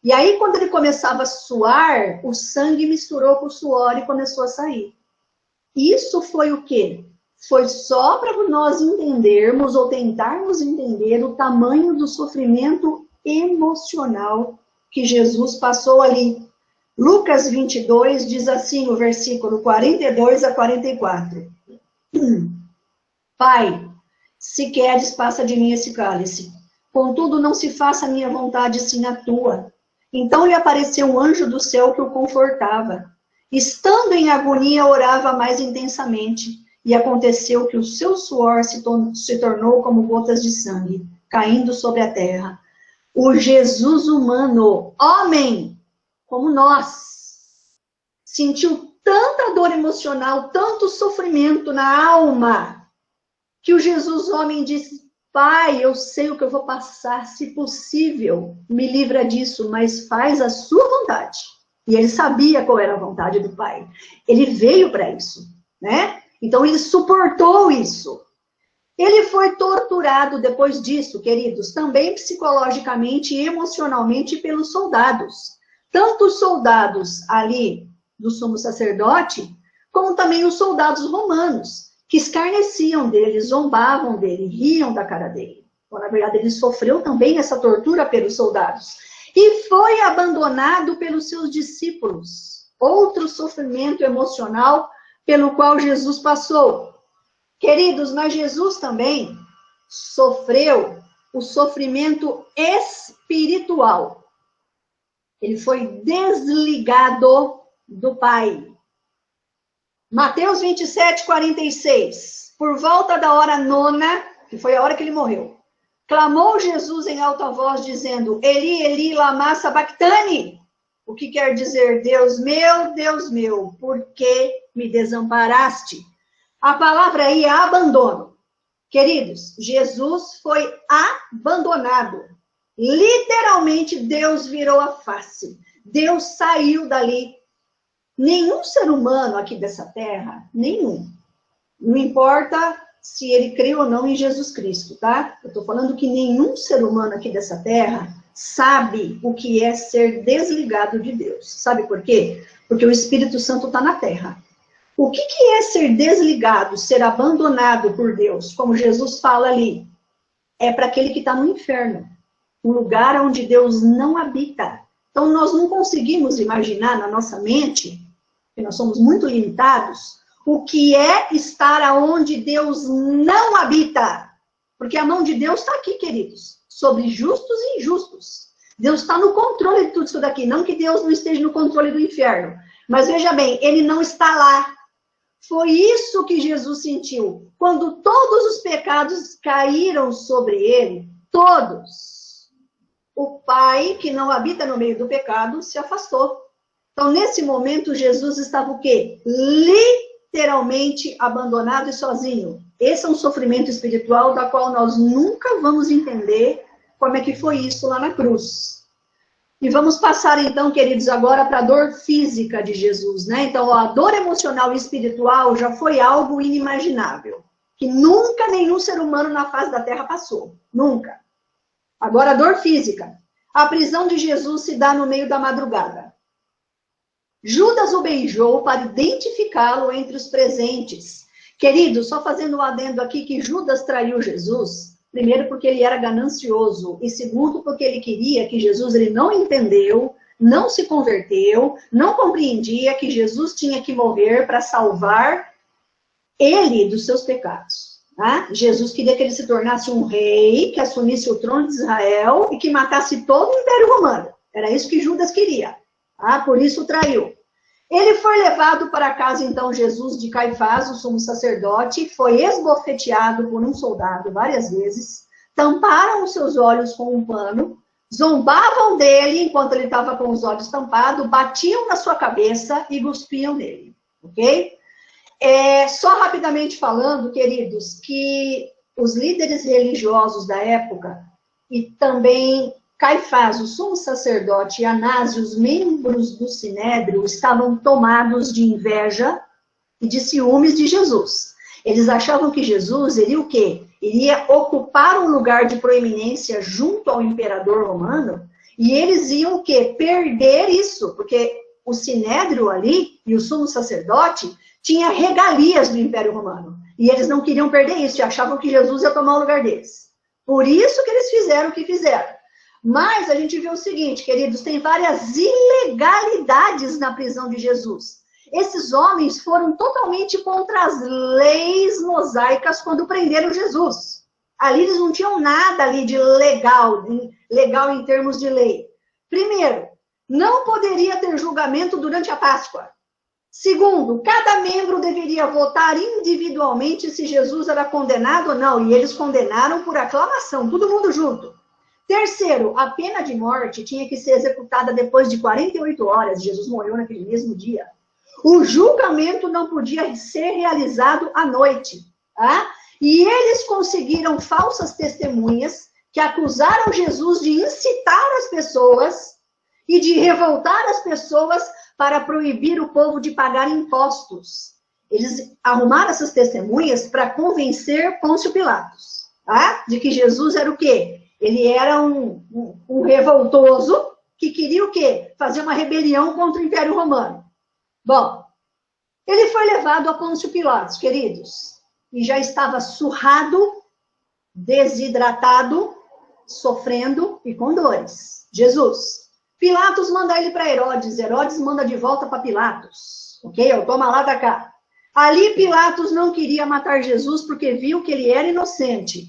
E aí, quando ele começava a suar, o sangue misturou com o suor e começou a sair. Isso foi o quê? Foi só para nós entendermos ou tentarmos entender o tamanho do sofrimento emocional que Jesus passou ali. Lucas 22 diz assim, no versículo 42 a 44. Pai, se queres, passa de mim esse cálice. Contudo, não se faça a minha vontade, sim a tua. Então lhe apareceu um anjo do céu que o confortava. Estando em agonia, orava mais intensamente. E aconteceu que o seu suor se tornou como gotas de sangue, caindo sobre a terra. O Jesus humano, homem, como nós, sentiu tanta dor emocional, tanto sofrimento na alma, que o Jesus homem disse: Pai, eu sei o que eu vou passar, se possível, me livra disso, mas faz a sua vontade. E ele sabia qual era a vontade do Pai. Ele veio para isso, né? Então ele suportou isso. Ele foi torturado depois disso, queridos, também psicologicamente e emocionalmente pelos soldados. Tanto os soldados ali do sumo sacerdote, como também os soldados romanos, que escarneciam dele, zombavam dele, riam da cara dele. Então, na verdade, ele sofreu também essa tortura pelos soldados. E foi abandonado pelos seus discípulos. Outro sofrimento emocional pelo qual Jesus passou. Queridos, mas Jesus também sofreu o sofrimento espiritual. Ele foi desligado do Pai. Mateus 27, 46. Por volta da hora 9ª, que foi a hora que ele morreu, clamou Jesus em alta voz, dizendo, Eli, Eli, lama sabachthani. O que quer dizer, Deus meu, por que me desamparaste? A palavra aí é abandono. Queridos, Jesus foi abandonado. Literalmente, Deus virou a face. Deus saiu dali. Nenhum ser humano aqui dessa terra, nenhum. Não importa se ele crê ou não em Jesus Cristo, tá? Eu estou falando que nenhum ser humano aqui dessa terra sabe o que é ser desligado de Deus. Sabe por quê? Porque o Espírito Santo está na terra. O que é ser desligado, ser abandonado por Deus? Como Jesus fala ali, é para aquele que está no inferno. Um lugar onde Deus não habita. Então, nós não conseguimos imaginar na nossa mente, porque nós somos muito limitados, o que é estar aonde Deus não habita. Porque a mão de Deus está aqui, queridos, sobre justos e injustos. Deus está no controle de tudo isso daqui. Não que Deus não esteja no controle do inferno. Mas veja bem, ele não está lá. Foi isso que Jesus sentiu. Quando todos os pecados caíram sobre ele, todos, o Pai, que não habita no meio do pecado, se afastou. Então, nesse momento, Jesus estava o quê? Literalmente abandonado e sozinho. Esse é um sofrimento espiritual da qual nós nunca vamos entender como é que foi isso lá na cruz. E vamos passar então, queridos, agora para a dor física de Jesus, né? Então, a dor emocional e espiritual já foi algo inimaginável, que nunca nenhum ser humano na face da terra passou. Nunca. Agora, a dor física. A prisão de Jesus se dá no meio da madrugada. Judas o beijou para identificá-lo entre os presentes. Queridos, só fazendo um adendo aqui que Judas traiu Jesus. Primeiro, porque ele era ganancioso. E segundo, porque ele queria que Jesus ele não entendeu, não se converteu, não compreendia que Jesus tinha que morrer para salvar ele dos seus pecados. Tá? Jesus queria que ele se tornasse um rei, que assumisse o trono de Israel e que matasse todo o Império Romano. Era isso que Judas queria. Tá? Por isso o traiu. Ele foi levado para a casa, então, Jesus de Caifás, o sumo sacerdote, foi esbofeteado por um soldado várias vezes, tamparam os seus olhos com um pano, zombavam dele enquanto ele estava com os olhos tampados, batiam na sua cabeça e cuspiam nele, ok? Só rapidamente falando, queridos, que os líderes religiosos da época e também Caifás, o sumo sacerdote, e Anás, os membros do Sinédrio, estavam tomados de inveja e de ciúmes de Jesus. Eles achavam que Jesus iria o quê? Iria ocupar um lugar de proeminência junto ao imperador romano, e eles iam o quê? Perder isso, porque o Sinédrio ali, e o sumo sacerdote, tinha regalias do Império Romano. E eles não queriam perder isso, e achavam que Jesus ia tomar o lugar deles. Por isso que eles fizeram o que fizeram. Mas a gente vê o seguinte, queridos, tem várias ilegalidades na prisão de Jesus. Esses homens foram totalmente contra as leis mosaicas quando prenderam Jesus. Ali eles não tinham nada ali de legal em termos de lei. Primeiro, não poderia ter julgamento durante a Páscoa. Segundo, cada membro deveria votar individualmente se Jesus era condenado ou não. E eles condenaram por aclamação, todo mundo junto. Terceiro, a pena de morte tinha que ser executada depois de 48 horas. Jesus morreu naquele mesmo dia. O julgamento não podia ser realizado à noite. Tá? E eles conseguiram falsas testemunhas que acusaram Jesus de incitar as pessoas e de revoltar as pessoas para proibir o povo de pagar impostos. Eles arrumaram essas testemunhas para convencer Pôncio Pilatos, tá? De que Jesus era o quê? Ele era um revoltoso que queria o quê? Fazer uma rebelião contra o Império Romano. Bom, Ele foi levado a Pôncio Pilatos, queridos, e já estava surrado, desidratado, sofrendo e com dores. Jesus. Pilatos manda ele para Herodes, Herodes manda de volta para Pilatos. Ok? Eu toma lá da cá. Ali Pilatos não queria matar Jesus porque viu que ele era inocente.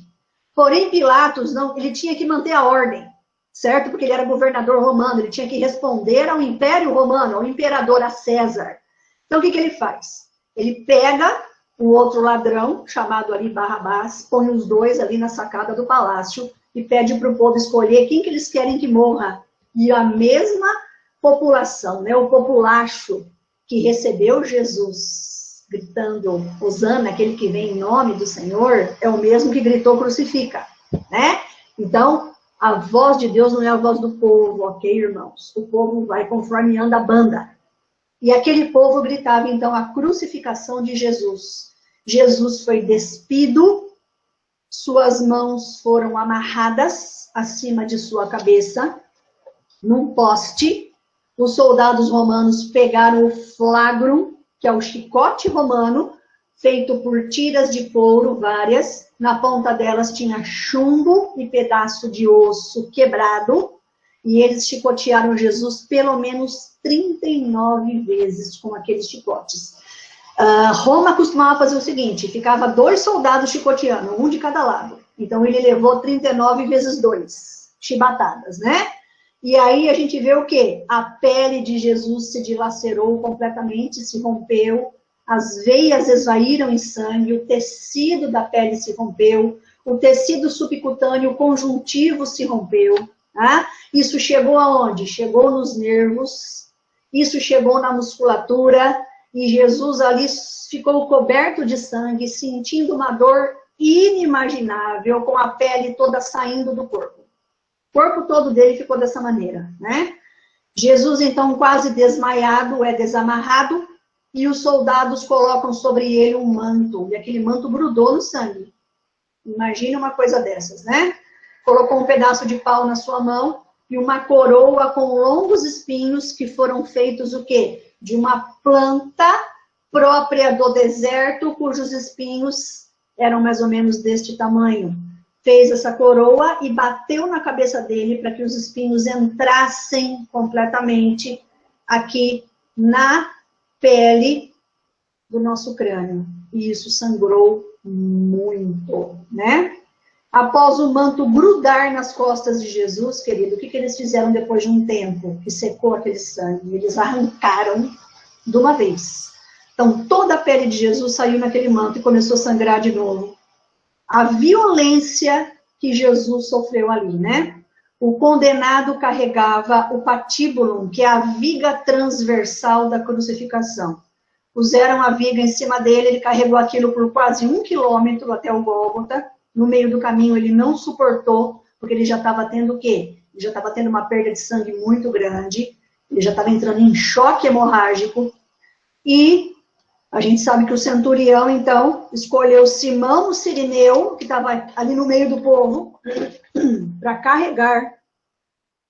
Porém, Pilatos, não, ele tinha que manter a ordem, certo? Porque ele era governador romano, ele tinha que responder ao Império Romano, ao imperador, a César. Então, o que ele faz? Ele pega um outro ladrão, chamado ali Barrabás, põe os dois ali na sacada do palácio e pede para o povo escolher quem que eles querem que morra. E a mesma população, né, o populacho que recebeu Jesus, gritando, Hosana, aquele que vem em nome do Senhor, é o mesmo que gritou, crucifica, né? Então, a voz de Deus não é a voz do povo, ok, irmãos? O povo vai conforme anda a banda. E aquele povo gritava, então, a crucificação de Jesus. Jesus foi despido, suas mãos foram amarradas acima de sua cabeça, num poste. Os soldados romanos pegaram o flagrum, que é o chicote romano, feito por tiras de couro várias. Na ponta delas tinha chumbo e pedaço de osso quebrado. E eles chicotearam Jesus pelo menos 39 vezes com aqueles chicotes. Roma costumava fazer o seguinte, ficava 2 soldados chicoteando, um de cada lado. Então ele levou 39 vezes 2 chibatadas, né? E aí a gente vê o quê? A pele de Jesus se dilacerou completamente, se rompeu, as veias esvaíram em sangue, o tecido da pele se rompeu, o tecido subcutâneo conjuntivo se rompeu. Tá? Isso chegou aonde? Chegou nos nervos, isso chegou na musculatura, e Jesus ali ficou coberto de sangue, sentindo uma dor inimaginável, com a pele toda saindo do corpo. O corpo todo dele ficou dessa maneira, né? Jesus, então, quase desmaiado, é desamarrado, e os soldados colocam sobre ele um manto, e aquele manto grudou no sangue. Imagina uma coisa dessas, né? Colocou um pedaço de pau na sua mão e uma coroa com longos espinhos que foram feitos o quê? De uma planta própria do deserto, cujos espinhos eram mais ou menos deste tamanho. Fez essa coroa e bateu na cabeça dele para que os espinhos entrassem completamente aqui na pele do nosso crânio. E isso sangrou muito, né? Após o manto grudar nas costas de Jesus, querido, o que eles fizeram depois de um tempo que secou aquele sangue? Eles arrancaram de uma vez. Então, toda a pele de Jesus saiu naquele manto e começou a sangrar de novo. A violência que Jesus sofreu ali, né? O condenado carregava o patíbulum, que é a viga transversal da crucificação. Puseram a viga em cima dele, ele carregou aquilo por quase 1 quilômetro até o Gólgota. No meio do caminho ele não suportou, porque ele já estava tendo o quê? Ele já estava tendo uma perda de sangue muito grande, ele já estava entrando em choque hemorrágico, e a gente sabe que o centurião, então, escolheu Simão o Cirineu, que estava ali no meio do povo, para carregar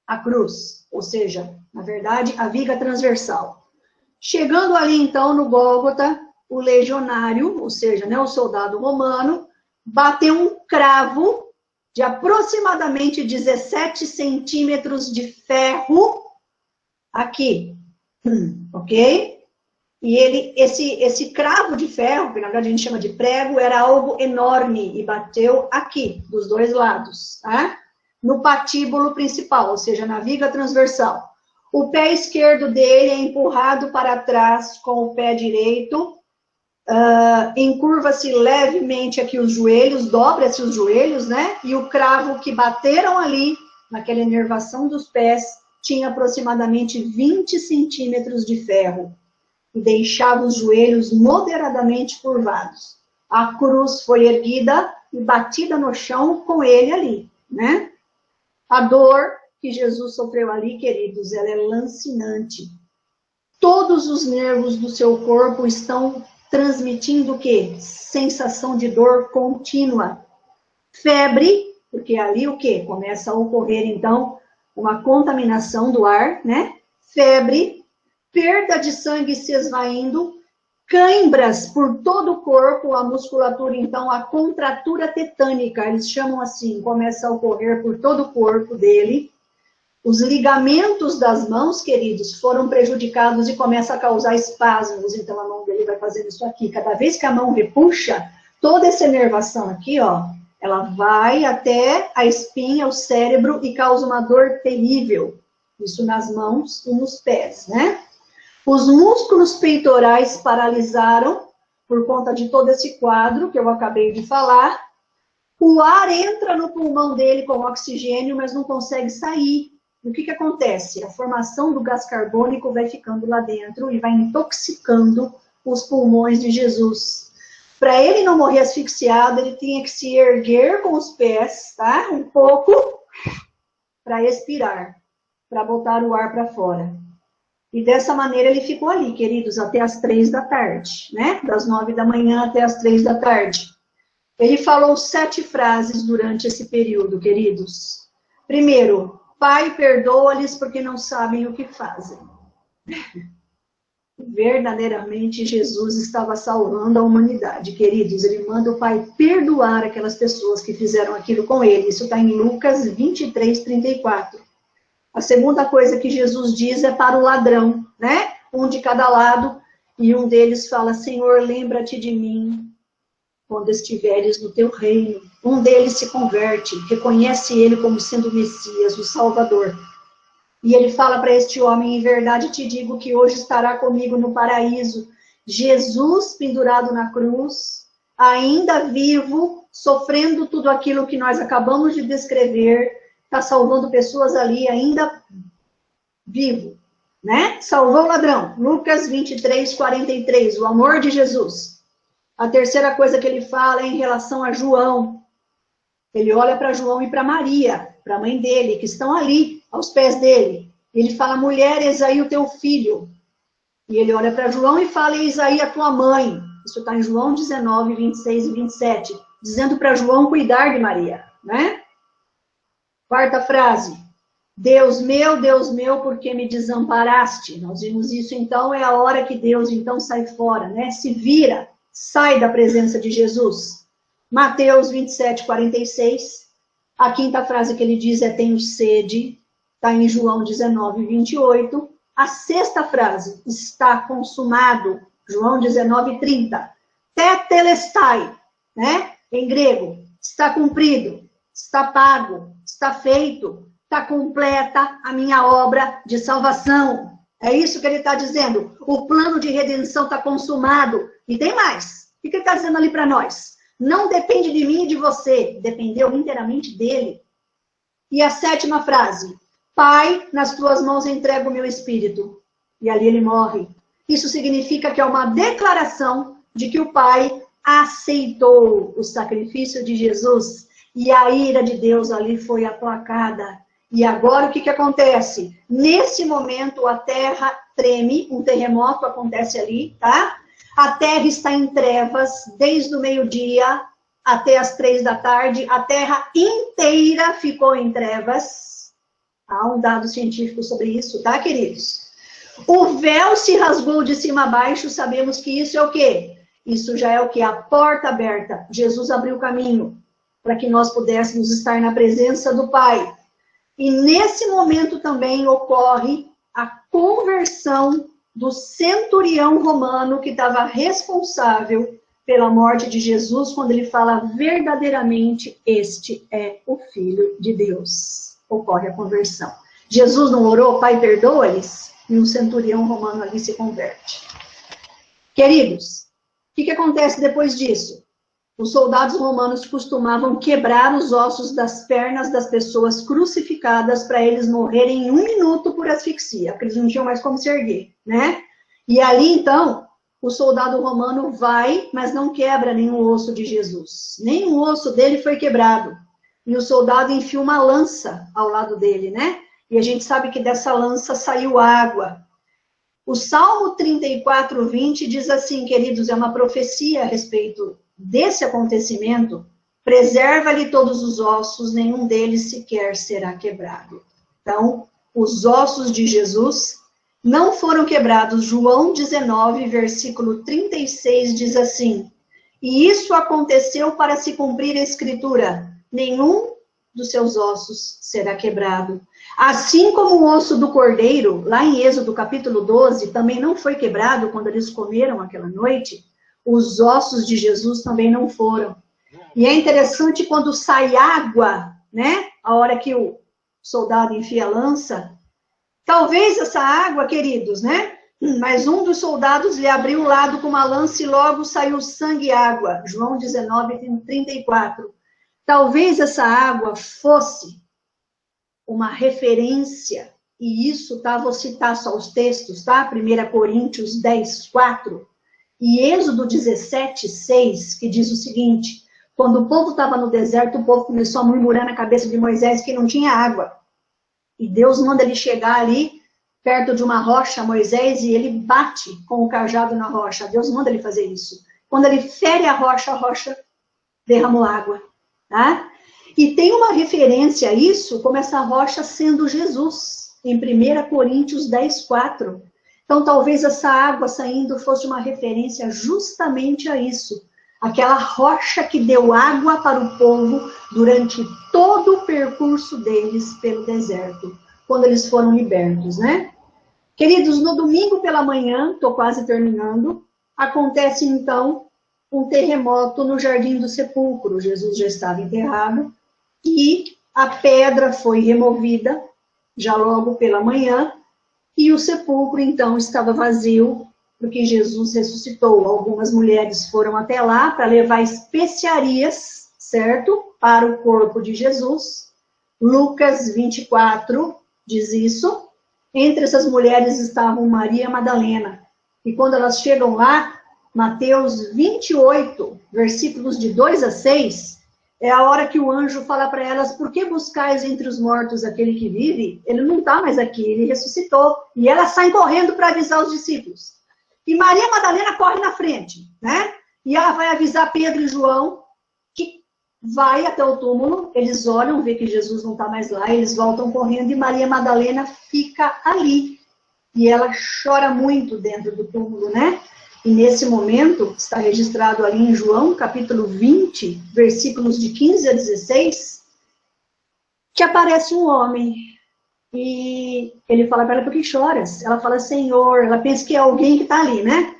a cruz, ou seja, na verdade, a viga transversal. Chegando ali, então, no Gólgota, o legionário, ou seja, né, o soldado romano, bateu um cravo de aproximadamente 17 centímetros de ferro aqui, ok? E esse cravo de ferro, que na verdade a gente chama de prego, era algo enorme e bateu aqui, dos dois lados, tá? No patíbulo principal, ou seja, na viga transversal. O pé esquerdo dele é empurrado para trás com o pé direito, encurva-se levemente aqui os joelhos, dobra-se os joelhos, né? E o cravo que bateram ali, naquela inervação dos pés, tinha aproximadamente 20 centímetros de ferro e deixava os joelhos moderadamente curvados. A cruz foi erguida e batida no chão com ele ali, né? A dor que Jesus sofreu ali, queridos, ela é lancinante. Todos os nervos do seu corpo estão transmitindo o quê? Sensação de dor contínua. Febre, porque ali o quê? Começa a ocorrer, então, uma contaminação do ar, né? Febre, perda de sangue se esvaindo, cãibras por todo o corpo, a musculatura, então, a contratura tetânica, eles chamam assim, começa a ocorrer por todo o corpo dele. Os ligamentos das mãos, queridos, foram prejudicados e começa a causar espasmos. Então, a mão dele vai fazendo isso aqui. Cada vez que a mão repuxa, toda essa inervação aqui, ó, ela vai até a espinha, o cérebro, e causa uma dor terrível. Isso nas mãos e nos pés, né? Os músculos peitorais paralisaram por conta de todo esse quadro que eu acabei de falar. O ar entra no pulmão dele com oxigênio, mas não consegue sair. O que acontece? A formação do gás carbônico vai ficando lá dentro e vai intoxicando os pulmões de Jesus. Para ele não morrer asfixiado, ele tinha que se erguer com os pés, tá? Um pouco, para expirar, para botar o ar para fora. E dessa maneira ele ficou ali, queridos, até as 3 da tarde, né? Das 9 da manhã até as 3 da tarde. Ele falou 7 frases durante esse período, queridos. Primeiro, Pai, perdoa-lhes porque não sabem o que fazem. Verdadeiramente, Jesus estava salvando a humanidade, queridos. Ele manda o Pai perdoar aquelas pessoas que fizeram aquilo com ele. Isso está em Lucas 23, 34. A segunda coisa que Jesus diz é para o ladrão, né? Um de cada lado, e um deles fala, Senhor, lembra-te de mim quando estiveres no teu reino. Um deles se converte, reconhece ele como sendo o Messias, o Salvador. E ele fala para este homem, em verdade te digo que hoje estará comigo no paraíso. Jesus pendurado na cruz, ainda vivo, sofrendo tudo aquilo que nós acabamos de descrever, está salvando pessoas ali ainda vivo, né? Salvou o ladrão. Lucas 23, 43, o amor de Jesus. A terceira coisa que ele fala é em relação a João. Ele olha para João e para Maria, para a mãe dele, que estão ali, aos pés dele. Ele fala, mulher, eis aí o teu filho. E ele olha para João e fala, eis aí a tua mãe. Isso está em João 19, 26 e 27. Dizendo para João cuidar de Maria, né? Quarta frase. Deus meu, por que me desamparaste? Nós vimos isso, então, é a hora que Deus, então, sai fora, né? Se vira, sai da presença de Jesus. Mateus 27, 46. A quinta frase que ele diz é tenho sede. Está em João 19, 28. A sexta frase, está consumado. João 19, 30. Tetelestai, né? Em grego, está cumprido, está pago, está feito, está completa a minha obra de salvação. É isso que ele está dizendo. O plano de redenção está consumado. E tem mais. O que ele está dizendo ali para nós? Não depende de mim e de você. Dependeu inteiramente dele. E a sétima frase. Pai, nas tuas mãos entrego o meu espírito. E ali ele morre. Isso significa que é uma declaração de que o Pai aceitou o sacrifício de Jesus. E a ira de Deus ali foi aplacada. E agora o que acontece? Nesse momento a terra treme, um terremoto acontece ali, tá? A terra está em trevas desde o meio-dia até as 3 da tarde. A terra inteira ficou em trevas. Há um dado científico sobre isso, tá, queridos? O véu se rasgou de cima a baixo. Sabemos que isso é o quê? Isso já é o quê? A porta aberta. Jesus abriu o caminho para que nós pudéssemos estar na presença do Pai. E nesse momento também ocorre a conversão do centurião romano que estava responsável pela morte de Jesus, quando ele fala verdadeiramente, este é o Filho de Deus. Ocorre a conversão. Jesus não orou, Pai, perdoa-lhes? E um centurião romano ali se converte. Queridos, o que acontece depois disso? Os soldados romanos costumavam quebrar os ossos das pernas das pessoas crucificadas para eles morrerem em 1 minuto por asfixia, porque eles não tinham mais como se erguer, né? E ali, então, o soldado romano vai, mas não quebra nenhum osso de Jesus. Nenhum osso dele foi quebrado. E o soldado enfia uma lança ao lado dele, né? E a gente sabe que dessa lança saiu água. O Salmo 34, 20 diz assim, queridos, é uma profecia a respeito desse acontecimento, preserva-lhe todos os ossos, nenhum deles sequer será quebrado. Então, os ossos de Jesus não foram quebrados. João 19, versículo 36, diz assim: e isso aconteceu para se cumprir a escritura: nenhum dos seus ossos será quebrado. Assim como o osso do cordeiro, lá em Êxodo capítulo 12, também não foi quebrado quando eles comeram aquela noite, os ossos de Jesus também não foram. E é interessante quando sai água, né? A hora que o soldado enfia a lança, talvez essa água, queridos, né? Mas um dos soldados lhe abriu o lado com uma lança e logo saiu sangue e água. João 19, 34. Talvez essa água fosse uma referência, e isso, tá? Vou citar só os textos, tá? 1 Coríntios 10, 4 e Êxodo 17, 6, que diz o seguinte: quando o povo estava no deserto, o povo começou a murmurar na cabeça de Moisés que não tinha água. E Deus manda ele chegar ali, perto de uma rocha, Moisés, e ele bate com o cajado na rocha. Deus manda ele fazer isso. Quando ele fere a rocha derramou água. Tá? E tem uma referência a isso, como essa rocha sendo Jesus, em 1 Coríntios 10, 4. Então, talvez essa água saindo fosse uma referência justamente a isso. Aquela rocha que deu água para o povo durante todo o percurso deles pelo deserto, quando eles foram libertos, né? Queridos, no domingo pela manhã, estou quase terminando, acontece então um terremoto no Jardim do Sepulcro. Jesus já estava enterrado e a pedra foi removida já logo pela manhã e o sepulcro então estava vazio, porque Jesus ressuscitou. Algumas mulheres foram até lá para levar especiarias, certo? Para o corpo de Jesus. Lucas 24 diz isso. Entre essas mulheres estavam Maria Madalena. E quando elas chegam lá, Mateus 28, versículos de 2 a 6, é a hora que o anjo fala para elas: por que buscais entre os mortos aquele que vive? Ele não está mais aqui, ele ressuscitou. E elas saem correndo para avisar os discípulos. E Maria Madalena corre na frente, né? E ela vai avisar Pedro e João, que vai até o túmulo, eles olham, vê que Jesus não está mais lá, eles voltam correndo e Maria Madalena fica ali. E ela chora muito dentro do túmulo, né? E nesse momento, está registrado ali em João, capítulo 20, versículos de 15 a 16, que aparece um homem. E ele fala para ela: por que choras? Ela fala: Senhor. Ela pensa que é alguém que está ali, né?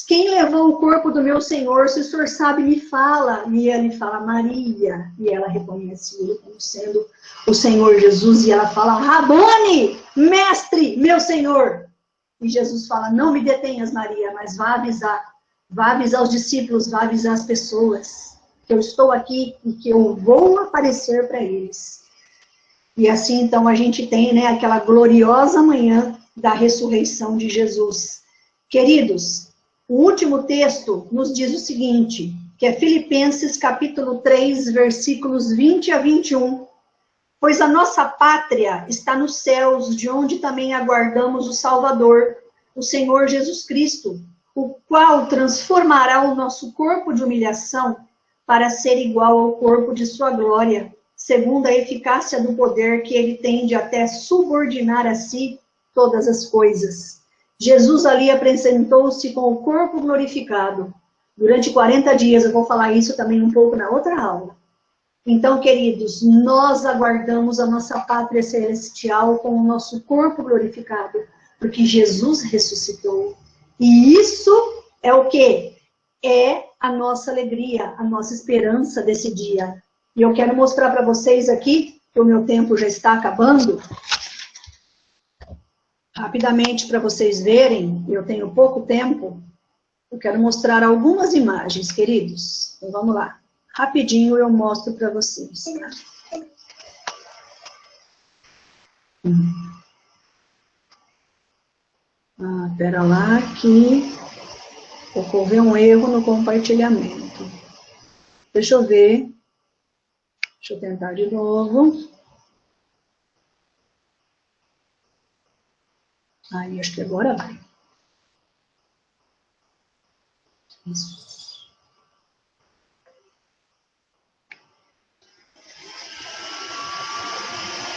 Quem levou o corpo do meu Senhor? Se o Senhor sabe, me fala. E ele fala: Maria. E ela reconhece ele como sendo o Senhor Jesus. E ela fala: Rabone, mestre, meu Senhor. E Jesus fala: não me detenhas, Maria, mas vá avisar os discípulos, vá avisar as pessoas que eu estou aqui e que eu vou aparecer para eles. E assim, então, a gente tem, né, aquela gloriosa manhã da ressurreição de Jesus. Queridos, o último texto nos diz o seguinte, que é Filipenses capítulo 3, versículos 20 a 21. Pois a nossa pátria está nos céus, de onde também aguardamos o Salvador, o Senhor Jesus Cristo, o qual transformará o nosso corpo de humilhação para ser igual ao corpo de sua glória, segundo a eficácia do poder que ele tem de até subordinar a si todas as coisas. Jesus ali apresentou-se com o corpo glorificado. Durante 40 dias, eu vou falar isso também um pouco na outra aula. Então, queridos, nós aguardamos a nossa pátria celestial com o nosso corpo glorificado, porque Jesus ressuscitou. E isso é o quê? É a nossa alegria, a nossa esperança desse dia. E eu quero mostrar para vocês aqui, que o meu tempo já está acabando, rapidamente para vocês verem, eu tenho pouco tempo, eu quero mostrar algumas imagens, queridos. Então vamos lá. Rapidinho eu mostro para vocês. Pera lá que ocorreu um erro no compartilhamento. Deixa eu ver. Deixa eu tentar de novo. Aí, acho que agora vai. Isso.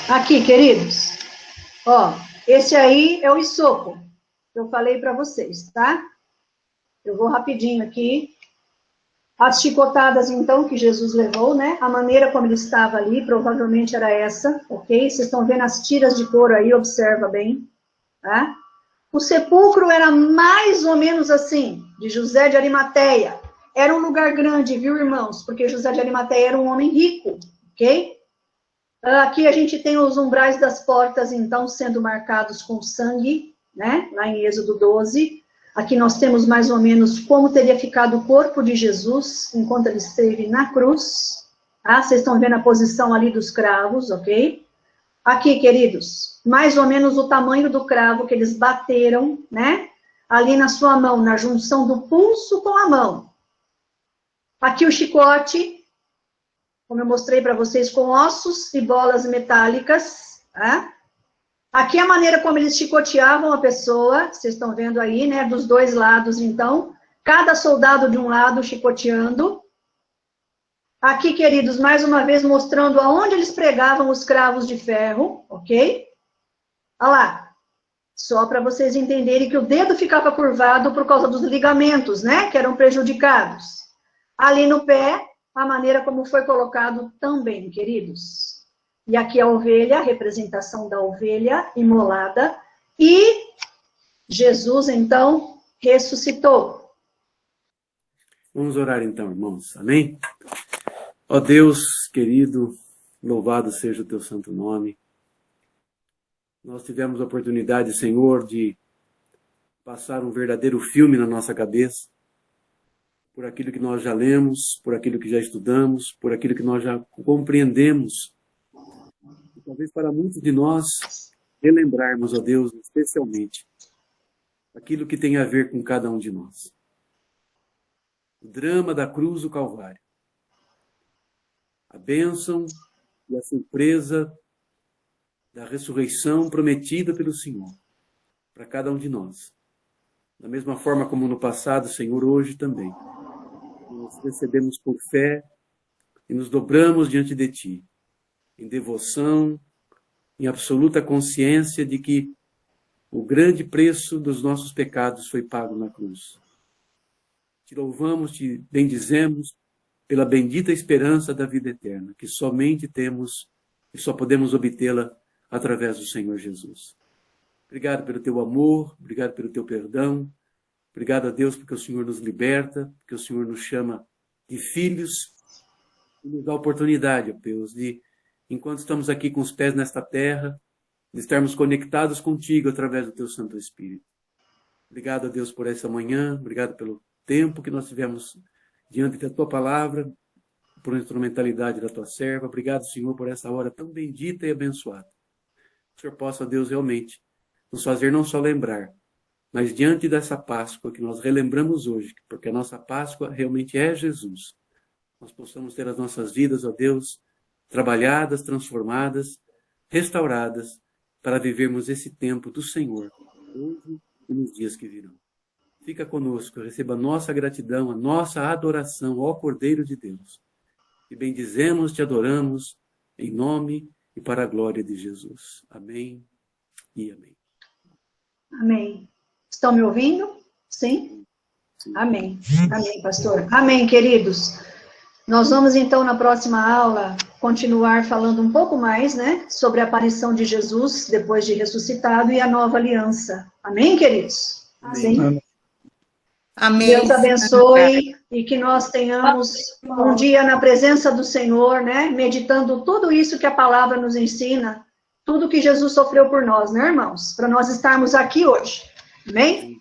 Aqui, queridos. Ó, esse aí é o isopo. eu falei para vocês, tá? Eu vou rapidinho aqui. As chicotadas, então, que Jesus levou, né? A maneira como ele estava ali, provavelmente era essa, ok? Vocês estão vendo as tiras de couro aí, observa bem, tá? O sepulcro era mais ou menos assim, de José de Arimateia. Era um lugar grande, viu, irmãos? Porque José de Arimateia era um homem rico, ok? Aqui a gente tem os umbrais das portas, então, sendo marcados com sangue, né? Lá em Êxodo 12. Aqui nós temos mais ou menos como teria ficado o corpo de Jesus enquanto ele esteve na cruz. Tá? Vocês estão vendo a posição ali dos cravos, ok? Aqui, queridos, mais ou menos o tamanho do cravo que eles bateram, né? Ali na sua mão, na junção do pulso com a mão. Aqui o chicote, como eu mostrei para vocês, com ossos e bolas metálicas, tá? Aqui a maneira como eles chicoteavam a pessoa, vocês estão vendo aí, né, dos dois lados, então, cada soldado de um lado chicoteando. Aqui, queridos, mais uma vez mostrando aonde eles pregavam os cravos de ferro, ok? Olha lá, só para vocês entenderem que o dedo ficava curvado por causa dos ligamentos, né, que eram prejudicados. Ali no pé, a maneira como foi colocado também, queridos. E aqui a ovelha, a representação da ovelha imolada. E Jesus, então, ressuscitou. Vamos orar então, irmãos. Amém? Ó Deus querido, louvado seja o teu santo nome. Nós tivemos a oportunidade, Senhor, de passar um verdadeiro filme na nossa cabeça, por aquilo que nós já lemos, por aquilo que já estudamos, por aquilo que nós já compreendemos. Talvez para muitos de nós relembrarmos, ó Deus, especialmente, aquilo que tem a ver com cada um de nós. O drama da cruz do Calvário. A bênção e a surpresa da ressurreição prometida pelo Senhor para cada um de nós. Da mesma forma como no passado, Senhor, hoje também. Nós recebemos por fé e nos dobramos diante de Ti, em devoção, em absoluta consciência de que o grande preço dos nossos pecados foi pago na cruz. Te louvamos, te bendizemos pela bendita esperança da vida eterna, que somente temos e só podemos obtê-la através do Senhor Jesus. Obrigado pelo teu amor, obrigado pelo teu perdão, obrigado a Deus porque o Senhor nos liberta, porque o Senhor nos chama de filhos e nos dá a oportunidade, ó Deus, de, enquanto estamos aqui com os pés nesta terra, de estarmos conectados contigo através do teu Santo Espírito. Obrigado a Deus por essa manhã, obrigado pelo tempo que nós tivemos diante da tua palavra, por a instrumentalidade da tua serva. Obrigado, Senhor, por essa hora tão bendita e abençoada. Que o Senhor possa, Deus, realmente nos fazer não só lembrar, mas diante dessa Páscoa que nós relembramos hoje, porque a nossa Páscoa realmente é Jesus, nós possamos ter as nossas vidas, ó Deus, trabalhadas, transformadas, restauradas, para vivermos esse tempo do Senhor, hoje e nos dias que virão. Fica conosco, receba a nossa gratidão, a nossa adoração, ó Cordeiro de Deus. E bendizemos, te adoramos, em nome e para a glória de Jesus. Amém e amém. Amém. Estão me ouvindo? Sim? Amém. Amém, pastor. Amém, queridos. Nós vamos, então, na próxima aula, continuar falando um pouco mais, né, sobre a aparição de Jesus, depois de ressuscitado, e a nova aliança. Amém, queridos? Amém. Amém. Amém. Deus abençoe e que nós tenhamos um dia na presença do Senhor, né, meditando tudo isso que a palavra nos ensina, tudo que Jesus sofreu por nós, né, irmãos? Para nós estarmos aqui hoje. Amém?